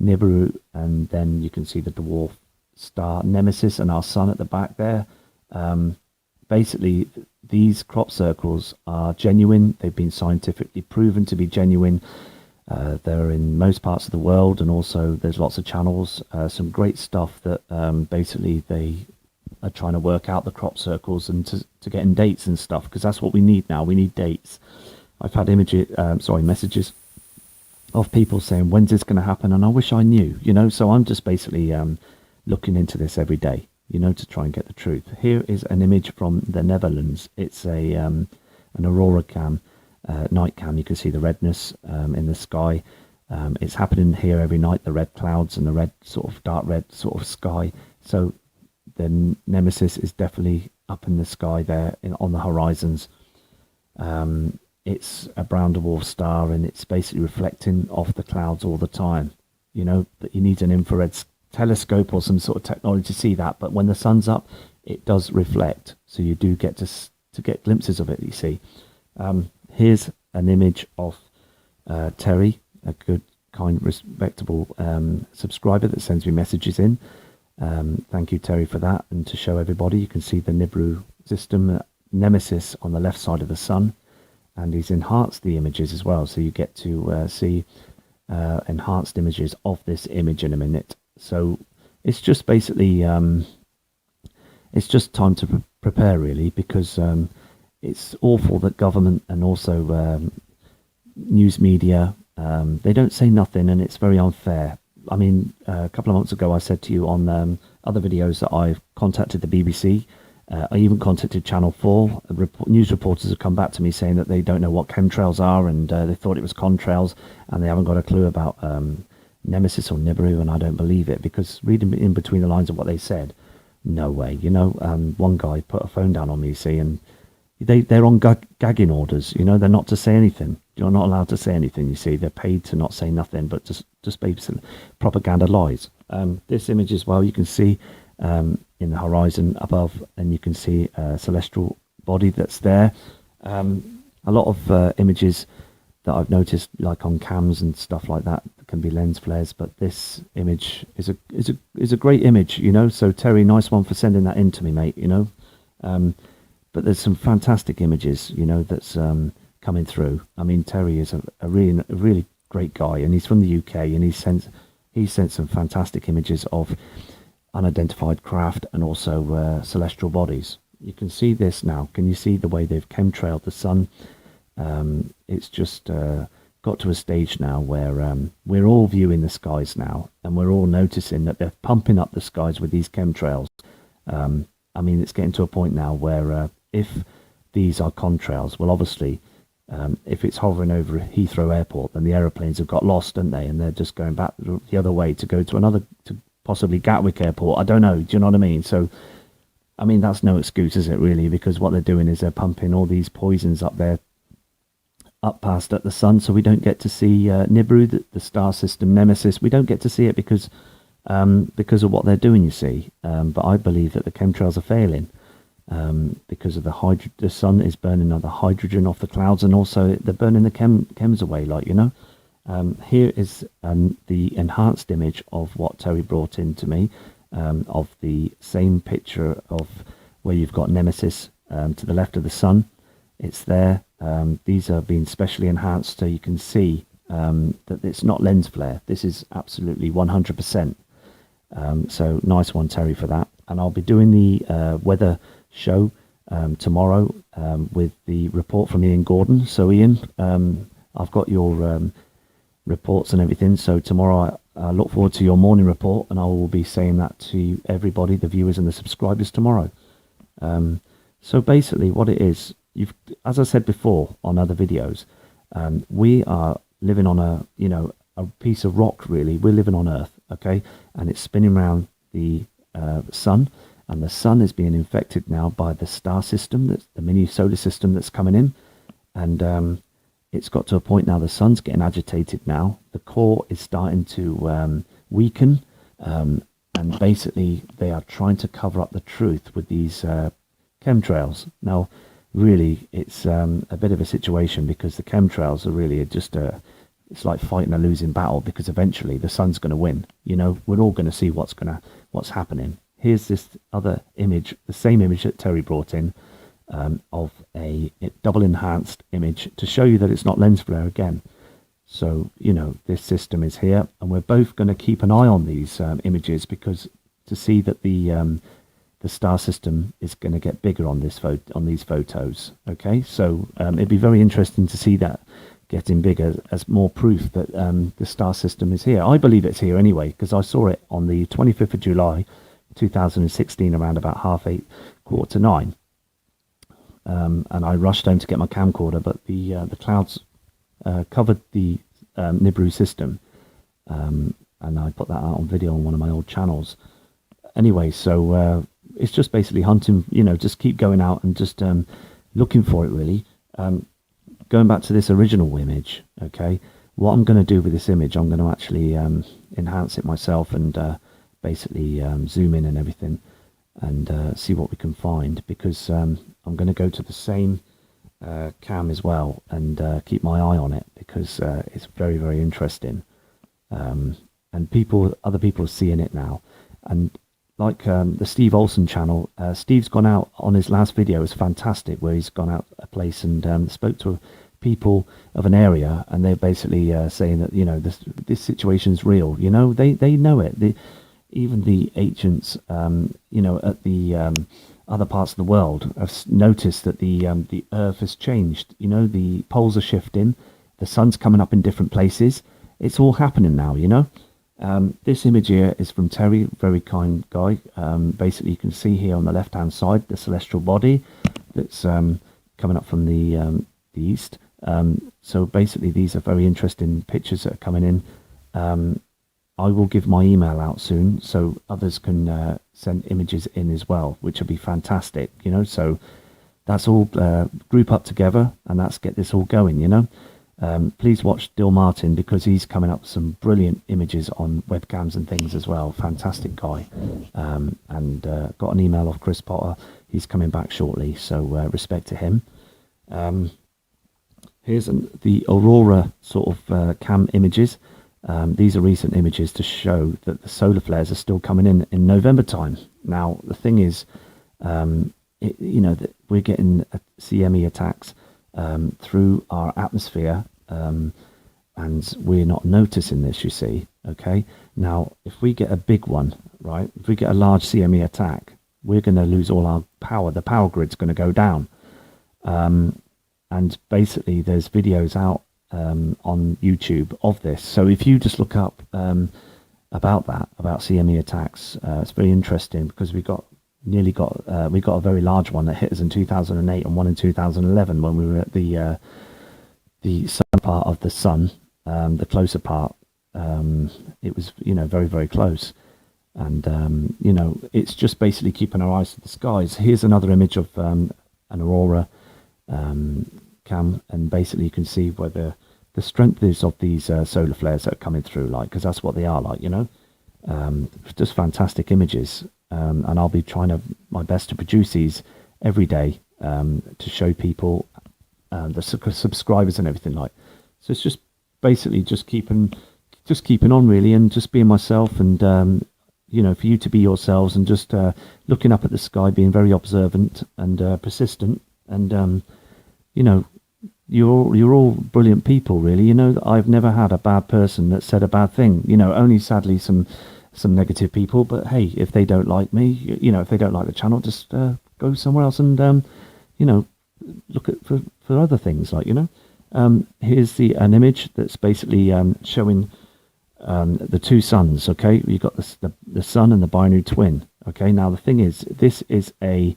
Nibiru, and then you can see the dwarf star Nemesis and our sun at the back there. Basically, these crop circles are genuine. They've been scientifically proven to be genuine. They're in most parts of the world, and also there's lots of channels, some great stuff that basically they are trying to work out the crop circles and to get in dates and stuff, because that's what we need now. We need dates. I've had messages of people saying, when's this going to happen? And I wish I knew, so I'm just basically looking into this every day, to try and get the truth. Here is an image from the Netherlands. It's an aurora cam, night cam. You can see the redness in the sky. It's happening here every night, the red clouds and the red sort of dark red sort of sky. So the Nemesis is definitely up in the sky there on the horizons. It's a brown dwarf star, and it's basically reflecting off the clouds all the time. But you need an infrared telescope or some sort of technology to see that. But when the sun's up, it does reflect, so you do get to get glimpses of it. You see, here's an image of Terry, a good, kind, respectable subscriber that sends me messages in. Thank you, Terry, for that. And to show everybody, you can see the Nibiru system, Nemesis on the left side of the sun, and he's enhanced the images as well, so you get to see enhanced images of this image in a minute. So it's just basically it's just time to prepare, really, because it's awful that government and also news media, they don't say nothing, and it's very unfair. I mean, a couple of months ago, I said to you on other videos that I've contacted the BBC. I even contacted Channel 4. News reporters have come back to me saying that they don't know what chemtrails are, and they thought it was contrails, and they haven't got a clue about Nemesis or Nibiru, and I don't believe it, because reading in between the lines of what they said, no way. One guy put a phone down on me, you see, and they're on gagging orders. They're not to say anything. You're not allowed to say anything, you see. They're paid to not say nothing, but just basically propaganda lies. This image as well, you can see in the horizon above, and you can see a celestial body that's there. A lot of images that I've noticed, like on cams and stuff like that, can be lens flares, but this image is a great image, So Terry, nice one for sending that in to me, mate. But there's some fantastic images, that's coming through. I mean, Terry is a really great guy, and he's from the UK, and he sent some fantastic images of unidentified craft and also celestial bodies. You can see this now. Can you see the way they've chemtrailed the sun? It's just got to a stage now where we're all viewing the skies now, and we're all noticing that they're pumping up the skies with these chemtrails. I mean, it's getting to a point now where if these are contrails, well, obviously, if it's hovering over Heathrow Airport, then the aeroplanes have got lost, don't they? And they're just going back the other way to go to possibly Gatwick Airport. I don't know. Do you know what I mean? So, I mean, that's no excuse, is it, really? Because what they're doing is they're pumping all these poisons up there, up past at the sun, so we don't get to see Nibiru, the star system Nemesis. We don't get to see it because of what they're doing, you see. But I believe that the chemtrails are failing because of the sun is burning the hydrogen off the clouds, and also they're burning the chems away, here is the enhanced image of what Terry brought in to me, of the same picture of where you've got Nemesis to the left of the sun. It's there. These are being specially enhanced, so you can see that it's not lens flare. This is absolutely 100%. So nice one, Terry, for that. And I'll be doing the weather show tomorrow with the report from Ian Gordon. So Ian, I've got your reports and everything, so tomorrow I look forward to your morning report, and I will be saying that to everybody, the viewers and the subscribers, tomorrow. So basically what it is, as I said before on other videos, we are living on a piece of rock, really. We're living on Earth, okay, and it's spinning around the sun, and the sun is being infected now by the star system, that's the mini solar system that's coming in, and it's got to a point now, the sun's getting agitated now, the core is starting to weaken, and basically they are trying to cover up the truth with these chemtrails. Now, really, it's a bit of a situation, because the chemtrails are really just it's like fighting a losing battle, because eventually the sun's going to win. You know, we're all going to see what's happening. Here's this other image, the same image that Terry brought in, of a double enhanced image to show you that it's not lens flare again. So, you know, this system is here, and we're both going to keep an eye on these images, because to see that the star system is going to get bigger on these photos. Okay, so it'd be very interesting to see that getting bigger as more proof that the star system is here. I believe it's here anyway, because I saw it on the 25th of July 2016 around about 8:30, 8:45. And I rushed home to get my camcorder, but the clouds covered the Nibiru system, and I put that out on video on one of my old channels. Anyway, so it's just basically hunting, you know, just keep going out and just looking for it, really. Going back to this original image, okay, what I'm going to do with this image, I'm going to actually enhance it myself and basically zoom in and everything, and see what we can find, because I'm going to go to the same cam as well and keep my eye on it, because it's very, very interesting, and other people are seeing it now. And like the Steve Olsen channel, Steve's gone out on his last video. It's fantastic, where he's gone out a place and spoke to people of an area, and they're basically saying that, you know, this situation's real. You know, they know it. Even the ancients, you know, at the other parts of the world have noticed that the Earth has changed. You know, the poles are shifting, the sun's coming up in different places. It's all happening now, you know. This image here is from Terry, very kind guy. Basically, you can see here on the left-hand side the celestial body that's coming up from the east. So basically, these are very interesting pictures that are coming in. I will give my email out soon, so others can send images in as well, which will be fantastic, you know. So that's all group up together, and let's get this all going, you know. Please watch Dill Martin, because he's coming up with some brilliant images on webcams and things as well. Fantastic guy. And got an email off Chris Potter. He's coming back shortly, so respect to him. Here's the Aurora sort of cam images. These are recent images to show that the solar flares are still coming in November time. Now, the thing is, you know, that we're getting CME attacks through our atmosphere, and we're not noticing this, you see. Okay, now if we get a big one, right, if we get a large CME attack, we're going to lose all our power. The power grid's going to go down, and basically there's videos out on YouTube of this. So if you just look up about CME attacks, it's very interesting, because we got a very large one that hit us in 2008 and one in 2011 when we were at the southern part of the sun, the closer part. It was, you know, very, very close. And you know, it's just basically keeping our eyes to the skies. Here's another image of an aurora cam, and basically you can see where the strength is of these solar flares that are coming through, like, because that's what they are like, you know. Just fantastic images. And I'll be trying my best to produce these every day, to show people, the subscribers and everything, like. So it's just basically just keeping on, really, and just being myself, and you know, for you to be yourselves, and just looking up at the sky, being very observant and persistent, and you know, you're all brilliant people, really. You know, I've never had a bad person that said a bad thing. You know, only sadly some negative people, but hey, if they don't like me, you know, if they don't like the channel, just go somewhere else and you know, look at for other things, like, you know. Here's an image that's basically showing the two suns. Okay, you've got the sun and the binary twin. Okay, now the thing is, this is a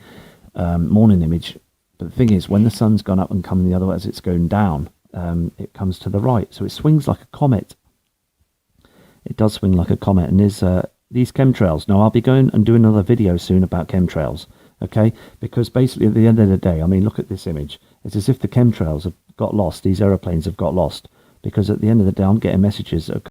morning image, but the thing is, when the sun's gone up and coming the other way as it's going down, it comes to the right, so it swings like a comet. It does swing like a comet. And there's these chemtrails. Now, I'll be going and doing another video soon about chemtrails, okay? Because basically, at the end of the day, I mean, look at this image. It's as if the chemtrails have got lost. These aeroplanes have got lost. Because at the end of the day, I'm getting messages that are